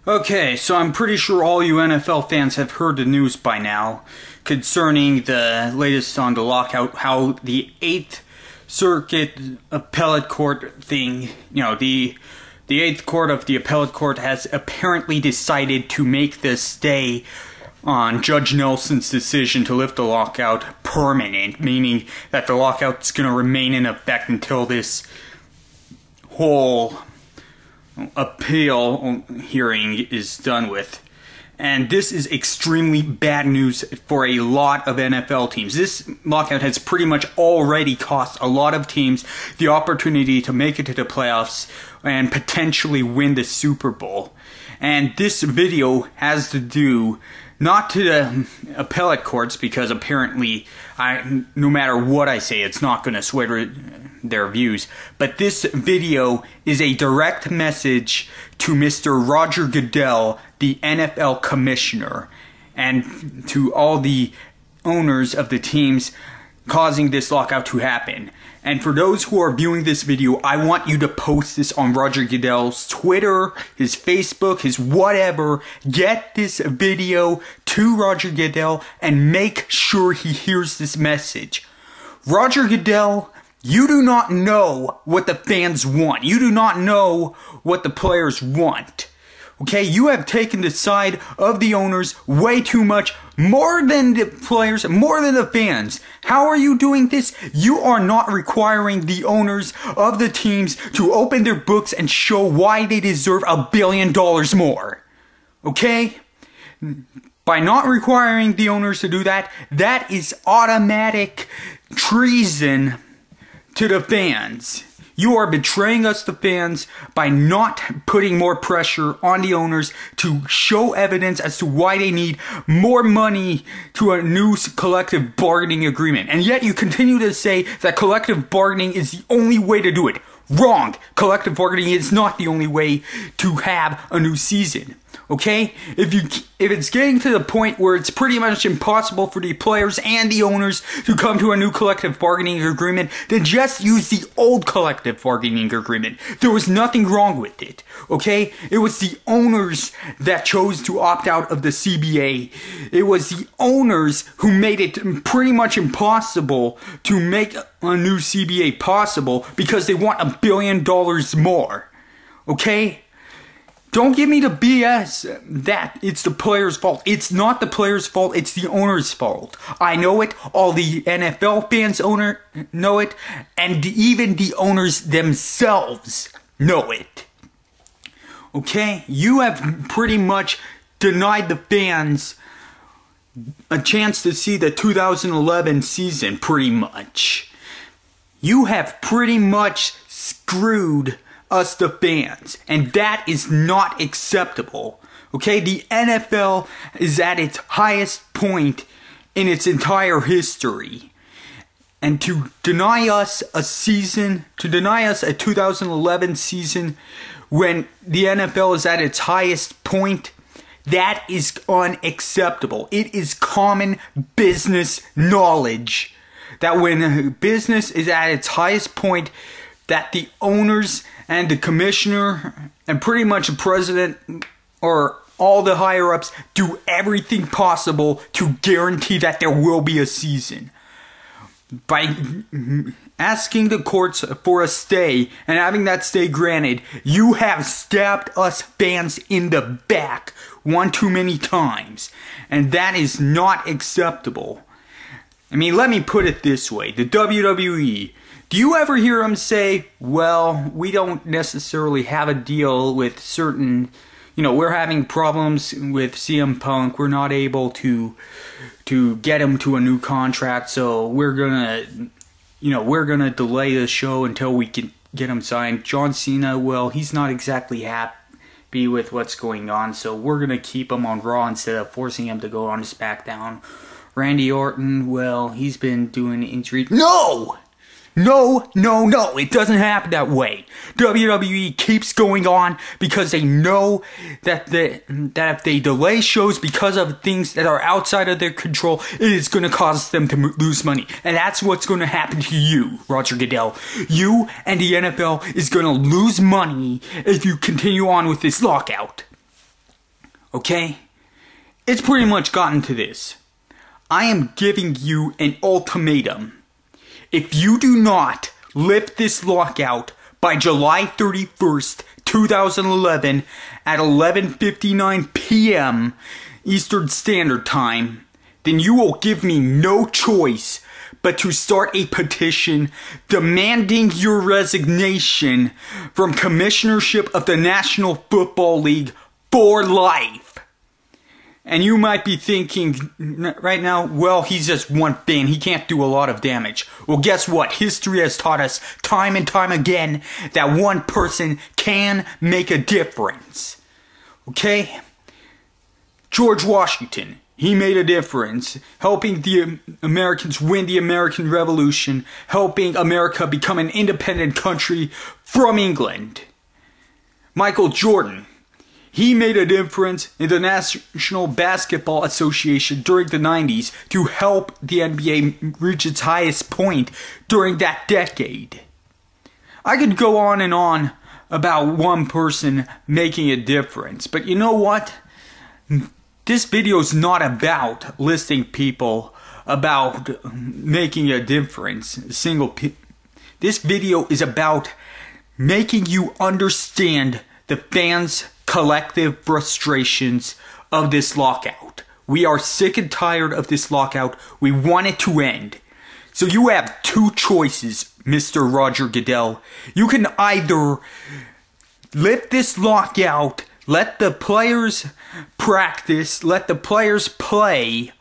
Okay, so I'm pretty sure all you NFL fans have heard the news by now concerning the latest on the lockout, how the 8th Circuit Appellate Court thing, the 8th Court of the Appellate Court has apparently decided to make the stay on Judge Nelson's decision to lift the lockout permanent, meaning that the lockout's going to remain in effect until this whole appeal hearing is done with. And this is extremely bad news for a lot of NFL teams. This lockout has pretty much already cost a lot of teams the opportunity to make it to the playoffs and potentially win the Super Bowl. And this video has to do not to the appellate courts, because apparently no matter what I say, it's not going to sway their views. But this video is a direct message to Mr. Roger Goodell, the NFL commissioner, and to all the owners of the teams causing this lockout to happen. And for those who are viewing this video, I want you to post this on Roger Goodell's Twitter, his Facebook, his whatever. Get this video to Roger Goodell and make sure he hears this message. Roger Goodell, you do not know what the fans want. You do not know what the players want. Okay, you have taken the side of the owners way too much, more than the players, more than the fans. How are you doing this? You are not requiring the owners of the teams to open their books and show why they deserve $1 billion more. Okay? By not requiring the owners to do that, that is automatic treason to the fans. You are betraying us, the fans, by not putting more pressure on the owners to show evidence as to why they need more money to a new collective bargaining agreement. And yet you continue to say that collective bargaining is the only way to do it. Wrong! Collective bargaining is not the only way to have a new season. Okay? If it's getting to the point where it's pretty much impossible for the players and the owners to come to a new collective bargaining agreement, then just use the old collective bargaining agreement. There was nothing wrong with it. Okay? It was the owners that chose to opt out of the CBA. It was the owners who made it pretty much impossible to make a new CBA possible because they want $1 billion more. Okay? Don't give me the BS that it's the players' fault. It's not the players' fault, it's the owner's fault. I know it, all the NFL fans know it, and even the owners themselves know it. Okay? You have pretty much denied the fans a chance to see the 2011 season, pretty much. You have pretty much screwed us, the fans, and that is not acceptable. Okay, the NFL is at its highest point in its entire history, and to deny us a season, to deny us a 2011 season when the NFL is at its highest point, that is unacceptable. It is common business knowledge that when a business is at its highest point, that the owners and the commissioner and pretty much the president or all the higher-ups do everything possible to guarantee that there will be a season. By asking the courts for a stay and having that stay granted, you have stabbed us fans in the back one too many times. And that is not acceptable. I mean, let me put it this way. The WWE, do you ever hear them say, well, we don't necessarily have a deal with certain, we're having problems with CM Punk, we're not able to get him to a new contract, so we're gonna delay the show until we can get him signed. John Cena, well, he's not exactly happy with what's going on, so we're gonna keep him on Raw instead of forcing him to go on to SmackDown. Randy Orton, well, he's been doing injury. No! No, no, no, it doesn't happen that way. WWE keeps going on because they know that if they delay shows because of things that are outside of their control, it is going to cause them to lose money. And that's what's going to happen to you, Roger Goodell. You and the NFL is going to lose money if you continue on with this lockout. Okay? It's pretty much gotten to this. I am giving you an ultimatum. If you do not lift this lockout by July 31st, 2011 at 11:59 p.m. Eastern Standard Time, then you will give me no choice but to start a petition demanding your resignation from commissionership of the National Football League for life. And you might be thinking right now, well, he's just one fan. He can't do a lot of damage. Well, guess what? History has taught us time and time again that one person can make a difference. Okay? George Washington, he made a difference, helping the Americans win the American Revolution, helping America become an independent country from England. Michael Jordan, he made a difference in the National Basketball Association during the 90s to help the NBA reach its highest point during that decade. I could go on and on about one person making a difference, but you know what? This video is not about listing people about making a difference. This video is about making you understand the fans' collective frustrations of this lockout. We are sick and tired of this lockout. We want it to end. So you have two choices, Mr. Roger Goodell. You can either lift this lockout, let the players practice, let the players play,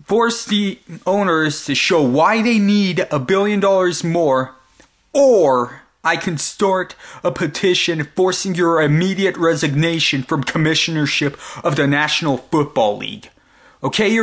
force the owners to show why they need $1 billion more, or I can start a petition forcing your immediate resignation from commissionership of the National Football League. Okay,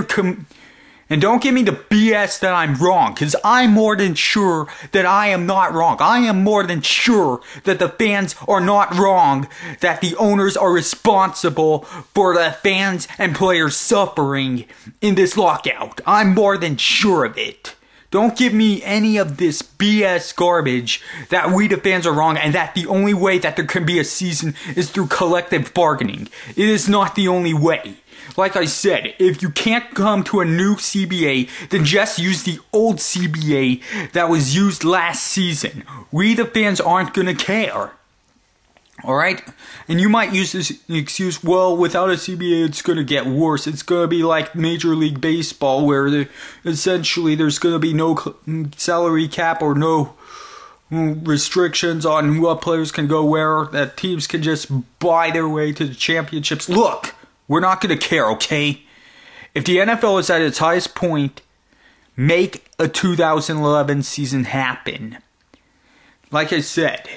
and don't give me the BS that I'm wrong, because I'm more than sure that I am not wrong. I am more than sure that the fans are not wrong, that the owners are responsible for the fans and players suffering in this lockout. I'm more than sure of it. Don't give me any of this BS garbage that we the fans are wrong and that the only way that there can be a season is through collective bargaining. It is not the only way. Like I said, if you can't come to a new CBA, then just use the old CBA that was used last season. We the fans aren't gonna care. Alright? And you might use this excuse, well, without a CBA it's gonna get worse. It's gonna be like Major League Baseball where essentially there's gonna be no salary cap or no restrictions on what players can go where, that teams can just buy their way to the championships. Look! We're not going to care, okay? If the NFL is at its highest point, make a 2011 season happen. Like I said,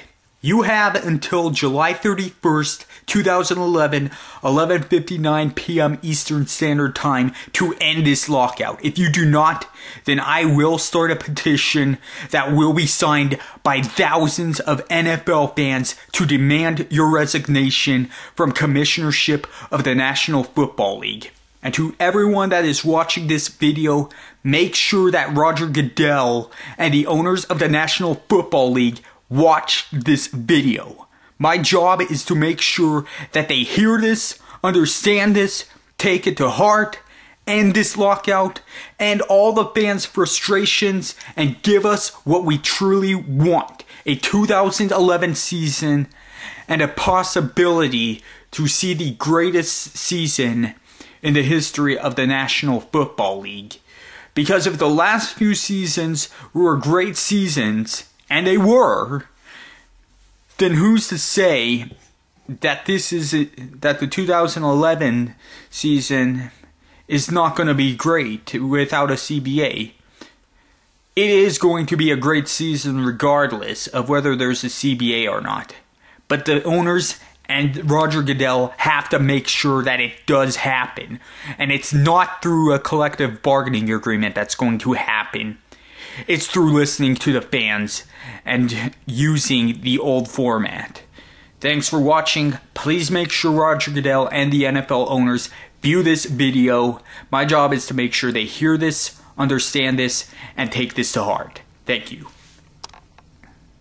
you have until July 31st, 2011, 11:59 p.m. Eastern Standard Time to end this lockout. If you do not, then I will start a petition that will be signed by thousands of NFL fans to demand your resignation from commissionership of the National Football League. And to everyone that is watching this video, make sure that Roger Goodell and the owners of the National Football League watch this video. My job is to make sure that they hear this, understand this, take it to heart, end this lockout, end all the fans' frustrations, and give us what we truly want. A 2011 season and a possibility to see the greatest season in the history of the National Football League. Because if the last few seasons were great seasons, and they were, then who's to say that that the 2011 season is not going to be great without a CBA? It is going to be a great season regardless of whether there's a CBA or not. But the owners and Roger Goodell have to make sure that it does happen. And it's not through a collective bargaining agreement that's going to happen. It's through listening to the fans and using the old format. Thanks for watching. Please make sure Roger Goodell and the NFL owners view this video. My job is to make sure they hear this, understand this, and take this to heart. Thank you.